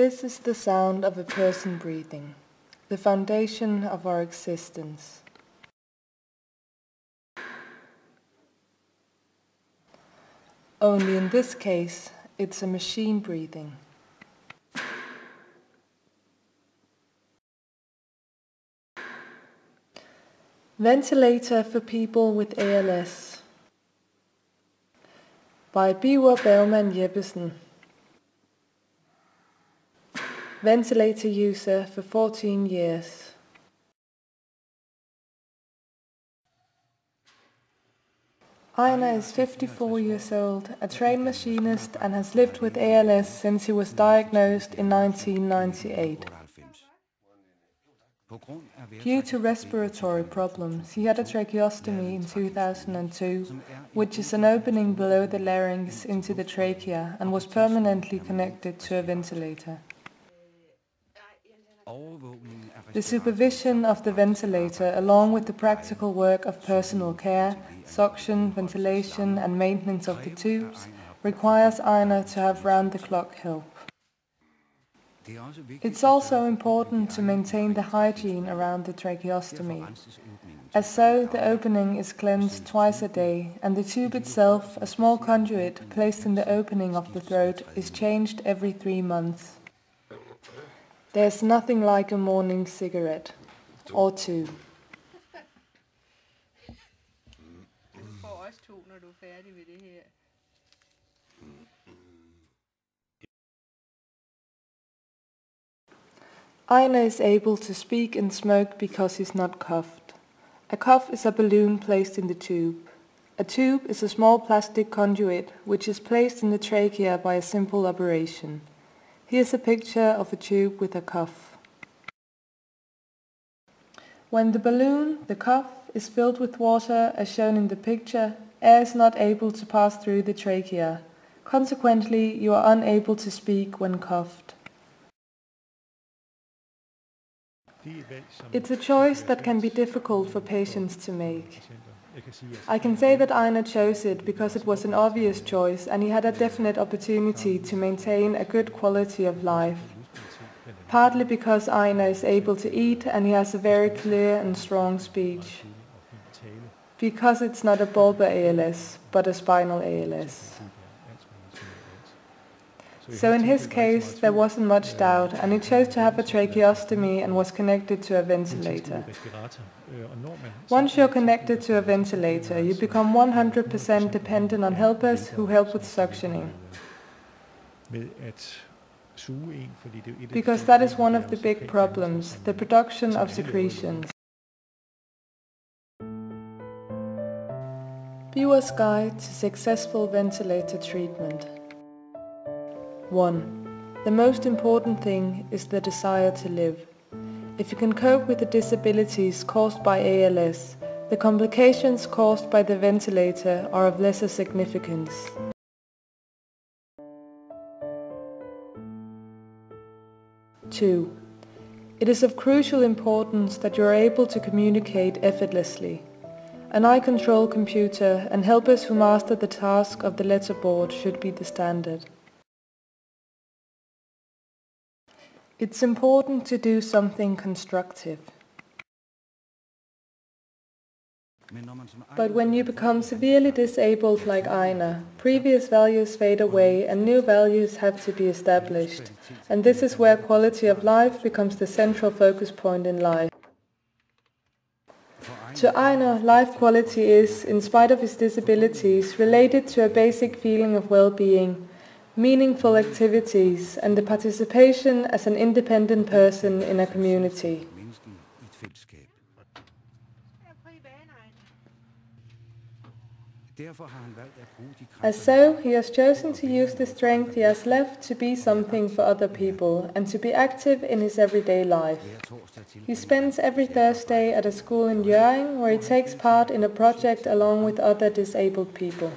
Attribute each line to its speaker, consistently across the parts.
Speaker 1: This is the sound of a person breathing, the foundation of our existence. Only in this case, it's a machine breathing. Ventilator for people with ALS by Biver Bergman Jeppesen. Ventilator user for 14 years. Einar is 54 years old, a trained machinist, and has lived with ALS since he was diagnosed in 1998. Due to respiratory problems, he had a tracheostomy in 2002, which is an opening below the larynx into the trachea, and was permanently connected to a ventilator. The supervision of the ventilator, along with the practical work of personal care, suction, ventilation and maintenance of the tubes, requires Einar to have round-the-clock help. It's also important to maintain the hygiene around the tracheostomy. As so, the opening is cleansed twice a day, and the tube itself, a small conduit placed in the opening of the throat, is changed every 3 months. There's nothing like a morning cigarette, or two. Einar is able to speak and smoke because he's not cuffed. A cuff is a balloon placed in the tube. A tube is a small plastic conduit which is placed in the trachea by a simple operation. Here's a picture of a tube with a cuff. When the balloon, the cuff, is filled with water as shown in the picture, air is not able to pass through the trachea. Consequently, you are unable to speak when cuffed. It's a choice that can be difficult for patients to make. I can say that Einar chose it because it was an obvious choice and he had a definite opportunity to maintain a good quality of life. Partly because Einar is able to eat and he has a very clear and strong speech. Because it's not a bulbar ALS, but a spinal ALS. So in his case, there wasn't much doubt, and he chose to have a tracheostomy and was connected to a ventilator. Once you're connected to a ventilator, you become 100% dependent on helpers who help with suctioning. Because that is one of the big problems, the production of secretions. Biver's Guide to Successful Ventilator Treatment. 1. The most important thing is the desire to live. If you can cope with the disabilities caused by ALS, the complications caused by the ventilator are of lesser significance. 2. It is of crucial importance that you are able to communicate effortlessly. An eye-control computer and helpers who master the task of the letterboard should be the standard. It's important to do something constructive. But when you become severely disabled like Einar, previous values fade away and new values have to be established. And this is where quality of life becomes the central focus point in life. To Einar, life quality is, in spite of his disabilities, related to a basic feeling of well-being, meaningful activities, and the participation as an independent person in a community. As so, he has chosen to use the strength he has left to be something for other people and to be active in his everyday life. He spends every Thursday at a school in Hjørring where he takes part in a project along with other disabled people.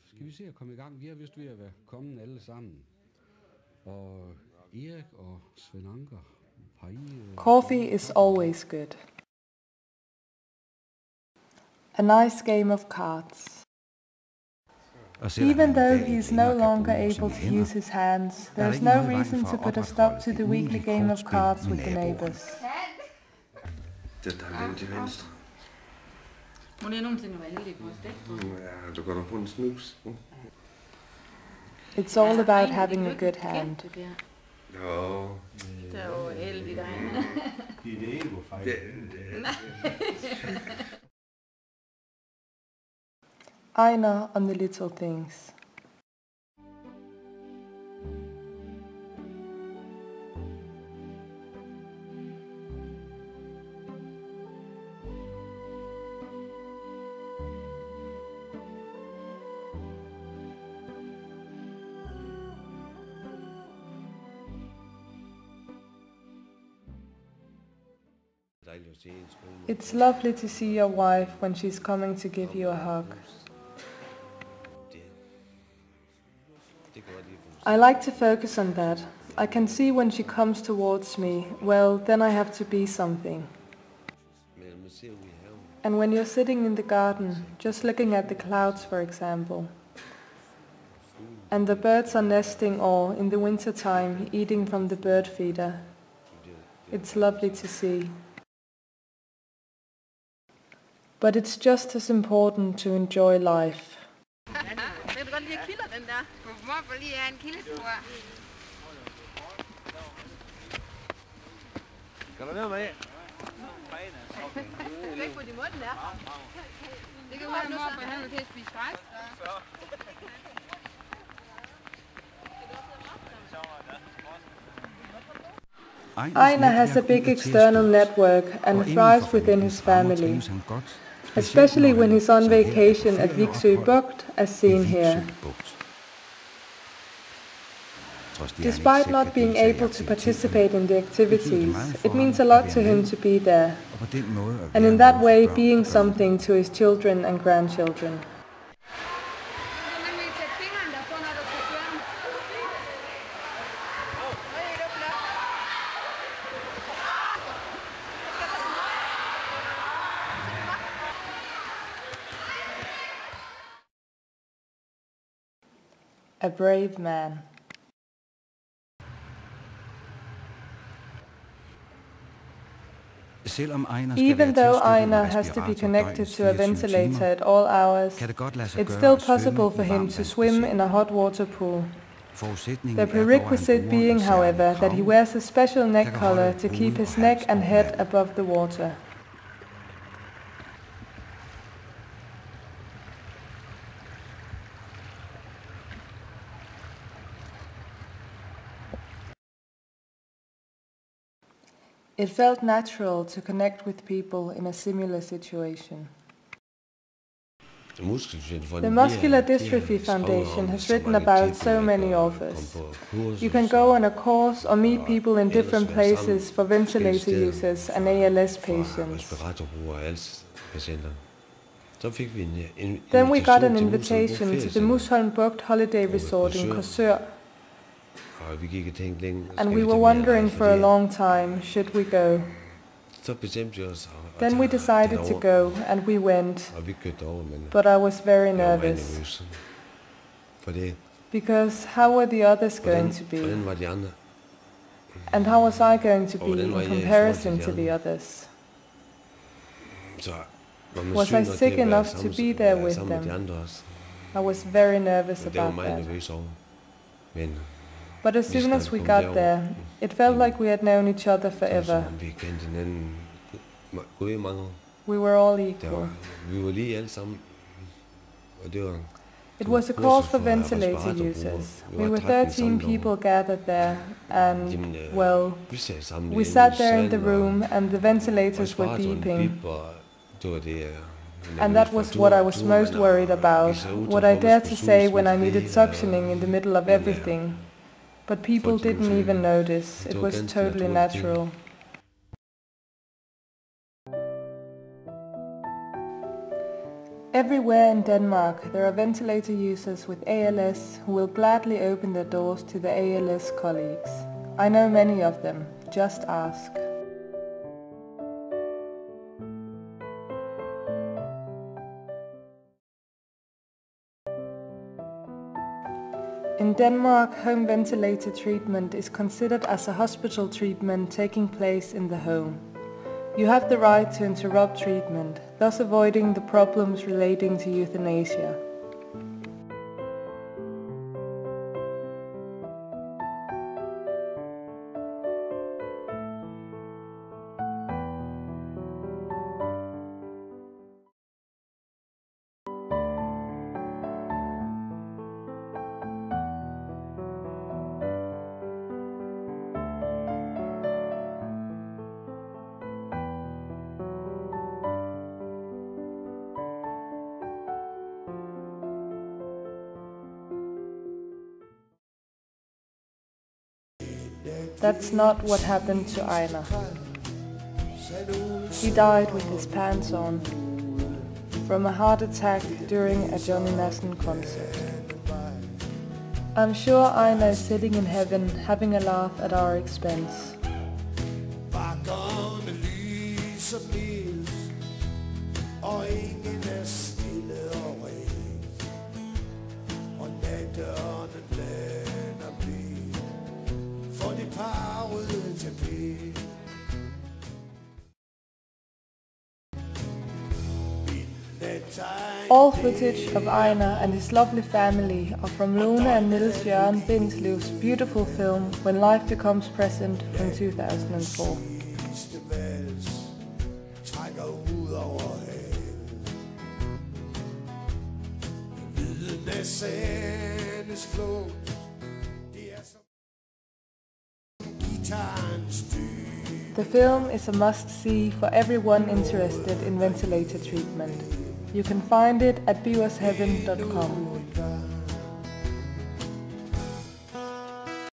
Speaker 2: Skal vi se at komme i gang? Vi har vist ved at være kommet alle sammen. Og Erik og Svend Anker, har I...
Speaker 1: Coffee is always good. A nice game of cards. Even though he is no longer able to use his hands, there is no reason to put a stop to the weekly game of cards with the neighbors.
Speaker 3: Den der vel til venstre.
Speaker 4: Må det nogensinde være heldig på stik?
Speaker 3: Ja, du kan da få en snus.
Speaker 1: It's all about having a good hand.
Speaker 3: Jo.
Speaker 4: Det er jo heldigt derinde.
Speaker 2: Det er det ego-fejl.
Speaker 1: Einar on the little things. It's lovely to see your wife when she's coming to give you a hug. I like to focus on that. I can see when she comes towards me, well, then I have to be something. And when you're sitting in the garden, just looking at the clouds, for example, and the birds are nesting or, in the winter time, eating from the bird feeder, it's lovely to see. But it's just as important to enjoy life.
Speaker 4: Jeg vil godt lige have kilder den der. Hvorfor lige have en kildetur?
Speaker 3: Kan du ned med det?
Speaker 4: Væk på de måden der. Det kan være noget, for han vil til at spise græs.
Speaker 1: Einar has a big external network and thrives within his family, especially when he's on vacation at Viksø Bugt, as seen here. Despite not being able to participate in the activities, it means a lot to him to be there, and in that way being something to his children and grandchildren. A brave man. Even though Einar has to be connected to a ventilator at all hours, it's still possible for him to swim in a hot water pool. The prerequisite being, however, that he wears a special neck collar to keep his neck and head above the water. It felt natural to connect with people in a similar situation. The Muscular Dystrophy Foundation has written about so many authors. You can go on a course or meet people in different places for ventilator users and ALS patients. Then we got an invitation to the Musholm Bugt holiday resort in Korsør. And we were wondering for a long time, should we go? Then we decided to go, and we went. But I was very nervous. Because how were the others going to be? And how was I going to be in comparison to the others? Was I sick enough to be there with them? I was very nervous about that. But as soon as we got there, it felt like we had known each other forever. We were all equal. It was a course for ventilator users. We were 13 people gathered there, and, well, we sat there in the room and the ventilators were beeping. And that was what I was most worried about, what I dared to say when I needed suctioning in the middle of everything. But people didn't even notice. It was totally natural. Everywhere in Denmark there are ventilator users with ALS who will gladly open their doors to the ALS colleagues. I know many of them. Just ask. In Denmark, home ventilator treatment is considered as a hospital treatment taking place in the home. You have the right to interrupt treatment, thus avoiding the problems relating to euthanasia. That's not what happened to Einar. He died with his pants on from a heart attack during a Johnny Madsen concert. I'm sure Einar is sitting in heaven having a laugh at our expense. All footage of Einar and his lovely family are from Lone and Niels Jørgen Bindslev's beautiful film When Life Becomes Present from 2004. The film is a must-see for everyone interested in ventilator treatment. You can find it at bewarsheaven.com.